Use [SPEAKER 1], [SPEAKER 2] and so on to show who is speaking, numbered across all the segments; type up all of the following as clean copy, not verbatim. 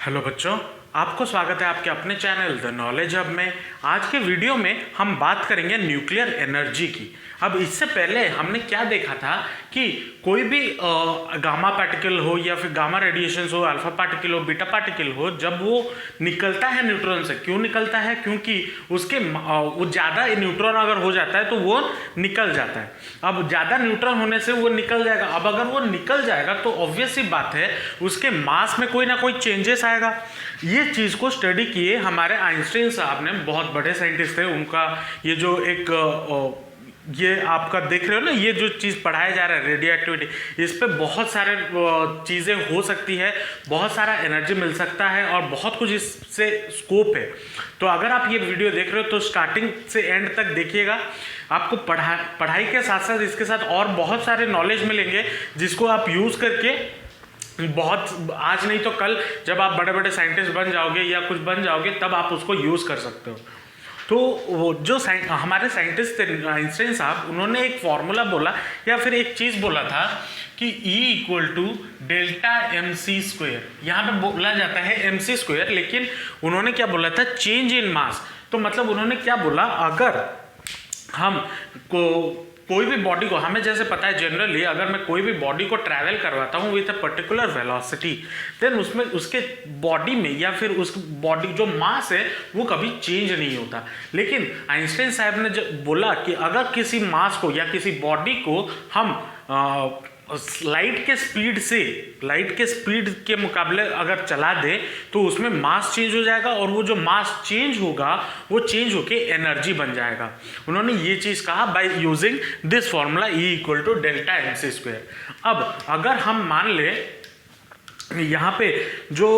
[SPEAKER 1] Hello बच्चों, आपको स्वागत है आपके अपने चैनल द नॉलेज हब में। आज के वीडियो में हम बात करेंगे न्यूक्लियर एनर्जी की। अब इससे पहले हमने क्या देखा था कि कोई भी गामा पार्टिकल हो या फिर गामा रेडिएशन हो, अल्फा पार्टिकल हो, बीटा पार्टिकल हो, जब वो निकलता है न्यूट्रॉन से, क्यों निकलता है? क्योंकि उसके वो ज़्यादा न्यूट्रॉन अगर हो जाता है तो वो निकल जाता है। अब ज़्यादा न्यूट्रॉन होने से वो निकल जाएगा। अब अगर वो निकल जाएगा तो ऑब्वियस सी बात है उसके मास में कोई ना कोई चेंजेस आएगा। ये चीज़ को स्टडी किए हमारे आइंस्टाइन साहब ने, बहुत बड़े साइंटिस्ट थे। उनका ये जो एक ये आपका देख रहे हो ना, ये जो चीज़ पढ़ाया जा रहा है रेडियो एक्टिविटी, इस पे बहुत सारे चीज़ें हो सकती है, बहुत सारा एनर्जी मिल सकता है और बहुत कुछ इससे स्कोप है। तो अगर आप ये वीडियो देख रहे हो तो स्टार्टिंग से एंड तक देखिएगा। आपको पढ़ाई के साथ साथ इसके साथ और बहुत सारे नॉलेज मिलेंगे जिसको आप यूज़ करके बहुत, आज नहीं तो कल जब आप बड़े बड़े साइंटिस्ट बन जाओगे या कुछ बन जाओगे तब आप उसको यूज़ कर सकते हो। तो वो जो हमारे साइंटिस्ट थे आइंस्टाइन साहब, उन्होंने एक फॉर्मूला बोला या फिर एक चीज़ बोला था कि E = डेल्टा mc²। यहाँ पे बोला जाता है mc², लेकिन उन्होंने क्या बोला था? चेंज इन मास। तो मतलब उन्होंने क्या बोला, अगर हम कोई भी बॉडी को, हमें जैसे पता है जनरली, अगर मैं कोई भी बॉडी को ट्रैवल करवाता हूँ with a particular velocity, then उसमें उसके बॉडी में या फिर उस बॉडी जो मास है वो कभी चेंज नहीं होता। लेकिन आइंस्टाइन साहब ने जब बोला कि अगर किसी मास को या किसी बॉडी को हम लाइट के स्पीड के मुकाबले अगर चला दे तो उसमें मास चेंज हो जाएगा और वो जो मास चेंज होगा वो चेंज होके एनर्जी बन जाएगा। उन्होंने ये चीज़ कहा by using this formula E = delta mc²। अब अगर हम मान ले यहाँ पे जो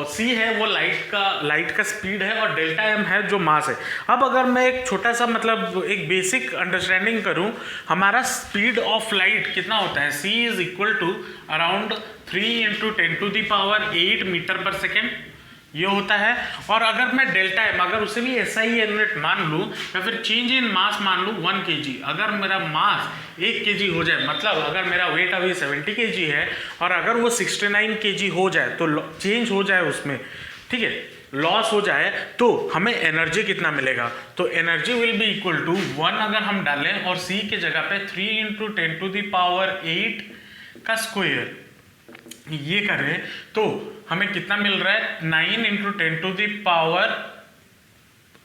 [SPEAKER 1] c है वो लाइट का स्पीड है और डेल्टा m है जो मास है। अब अगर मैं एक छोटा सा मतलब एक बेसिक अंडरस्टैंडिंग करूँ, हमारा स्पीड ऑफ लाइट कितना होता है? c = अराउंड 3 × 10⁸ मीटर पर सेकेंड ये होता है। और अगर मैं डेल्टा m, अगर उसे भी SI यूनिट मान लूँ या फिर चेंज इन मास मान लूँ 1 kg, अगर मेरा मास 1 kg हो जाए, मतलब अगर मेरा वेट अभी 70 kg है और अगर वो 69 kg हो जाए तो चेंज हो जाए उसमें, ठीक है, लॉस हो जाए, तो हमें एनर्जी कितना मिलेगा? तो energy will be equal to 1 अगर हम डालें और c के जगह पे 3 × 10⁸ का स्क्वायर ये करें तो हमें कितना मिल रहा है? 9 ×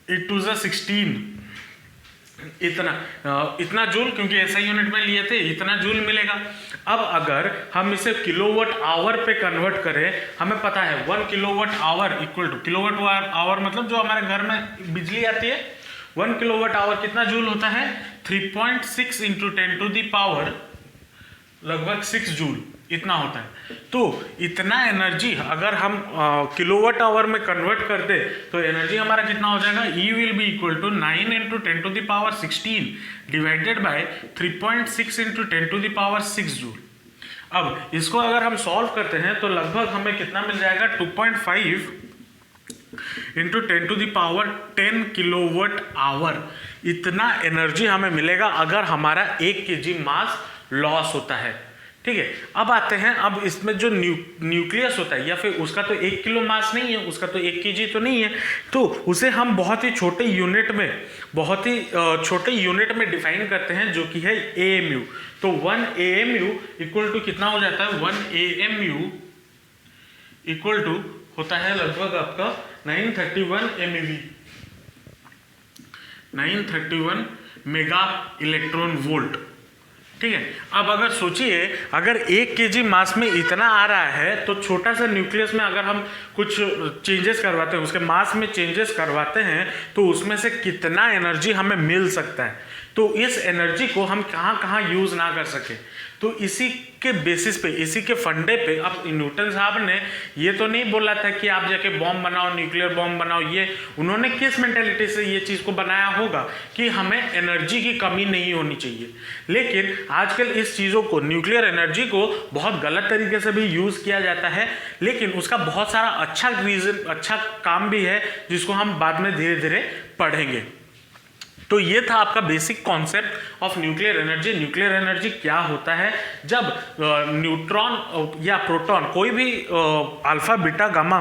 [SPEAKER 1] 10⁻16 इतना जूल, क्योंकि ऐसा यूनिट में लिए थे, इतना जूल मिलेगा। अब अगर हम इसे किलोवाट आवर पे कन्वर्ट करें, हमें पता है 1 किलोवाट आवर = किलोवाट आवर मतलब जो हमारे घर में बिजली आती है, 1 किलोवाट आवर कितना जूल होता है? 3.6 × 10⁻, लगभग 6 जूल इतना होता है। तो इतना एनर्जी अगर हम किलोवाट आवर में कन्वर्ट कर दे तो एनर्जी हमारा कितना हो जाएगा? E will be equal to 9 × 10⁻16 divided by 3.6 × 10⁻6 joule. अब इसको अगर हम सॉल्व करते हैं तो लगभग हमें कितना मिल जाएगा? 2.5 × 10⁻10 किलोवाट आवर। इतना एनर्जी हमें मिलेगा अगर हमारा 1 kg मास लॉस होता है, ठीक है। अब आते हैं, अब इसमें जो न्यूक्लियस होता है या फिर उसका तो 1 किलो मास नहीं है, उसका तो 1 kg तो नहीं है, तो उसे हम बहुत ही छोटे यूनिट में डिफाइन करते हैं जो कि है AMU। तो 1 AMU इक्वल टू कितना हो जाता है? 1 AMU इक्वल टू होता है लगभग आपका 931 MeV, 931 मेगा इलेक्ट्रॉन वोल्ट, ठीक है। अब अगर सोचिए, अगर 1 kg मास में इतना आ रहा है तो छोटा सा न्यूक्लियस में अगर हम कुछ चेंजेस करवाते हैं, उसके मास में चेंजेस करवाते हैं, तो उसमें से कितना एनर्जी हमें मिल सकता है। तो इस एनर्जी को हम कहाँ कहाँ यूज़ ना कर सके, तो इसी के बेसिस पे, इसी के फंडे पे अब न्यूटन साहब ने ये तो नहीं बोला था कि आप जाके बॉम्ब बनाओ, न्यूक्लियर बॉम्ब बनाओ। ये उन्होंने किस मेंटेलिटी से ये चीज़ को बनाया होगा कि हमें एनर्जी की कमी नहीं होनी चाहिए। लेकिन आजकल इस चीज़ों को, न्यूक्लियर एनर्जी को बहुत गलत तरीके से भी यूज़ किया जाता है, लेकिन उसका बहुत सारा अच्छा काम भी है जिसको हम बाद में धीरे धीरे पढ़ेंगे। तो ये था आपका basic concept of nuclear energy. Nuclear energy क्या होता है? जब न्यूट्रॉन या प्रोटॉन, कोई भी अल्फा बीटा गामा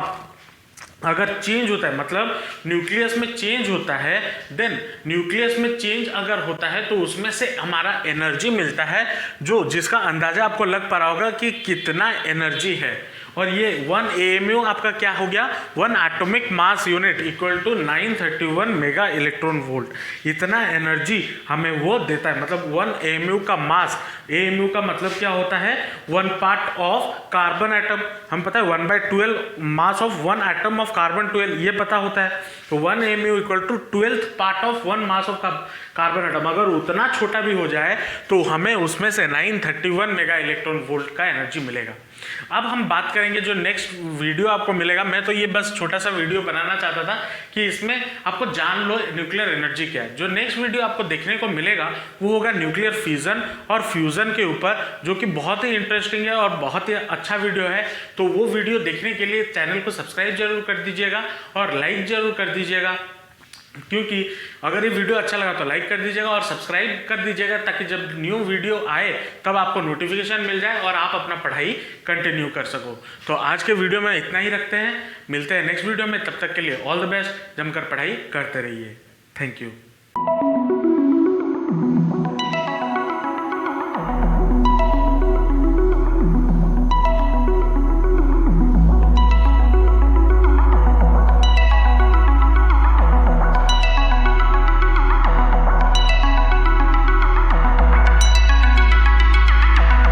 [SPEAKER 1] अगर चेंज होता है, मतलब न्यूक्लियस में चेंज होता है, देन न्यूक्लियस में चेंज अगर होता है तो उसमें से हमारा एनर्जी मिलता है, जो जिसका अंदाजा आपको लग पा रहा होगा कि कितना एनर्जी है। और ये 1 AMU आपका क्या हो गया, 1 atomic mass unit equal to 931 mega electron volt. इतना एनर्जी हमें वो देता है, मतलब 1 AMU का मास, AMU का मतलब क्या होता है, 1 पार्ट ऑफ कार्बन एटम। हम पता है 1/12 mass of 1 atom of carbon 12, ये पता होता है। तो 1 AMU equal to 12th part of 1 mass of carbon atom. अगर उतना छोटा भी हो जाए तो हमें उसमें से 931 मेगा इलेक्ट्रॉन वोल्ट का एनर्जी मिलेगा। अब हम बात करेंगे जो नेक्स्ट वीडियो आपको मिलेगा, मैं तो ये बस छोटा सा वीडियो बनाना चाहता था कि इसमें आपको जान लो न्यूक्लियर एनर्जी क्या है। जो नेक्स्ट वीडियो आपको देखने को मिलेगा वो होगा न्यूक्लियर फिजन और फ्यूजन के ऊपर, जो कि बहुत ही इंटरेस्टिंग है और बहुत ही अच्छा वीडियो है। तो वो वीडियो देखने के लिए चैनल को सब्सक्राइब जरूर कर दीजिएगा और लाइक जरूर कर दीजिएगा, क्योंकि अगर ये वीडियो अच्छा लगा तो लाइक कर दीजिएगा और सब्सक्राइब कर दीजिएगा, ताकि जब न्यू वीडियो आए तब आपको नोटिफिकेशन मिल जाए और आप अपना पढ़ाई कंटिन्यू कर सको। तो आज के वीडियो में इतना ही रखते हैं, मिलते हैं नेक्स्ट वीडियो में। तब तक के लिए ऑल द बेस्ट, जमकर पढ़ाई करते रहिए। Thank you.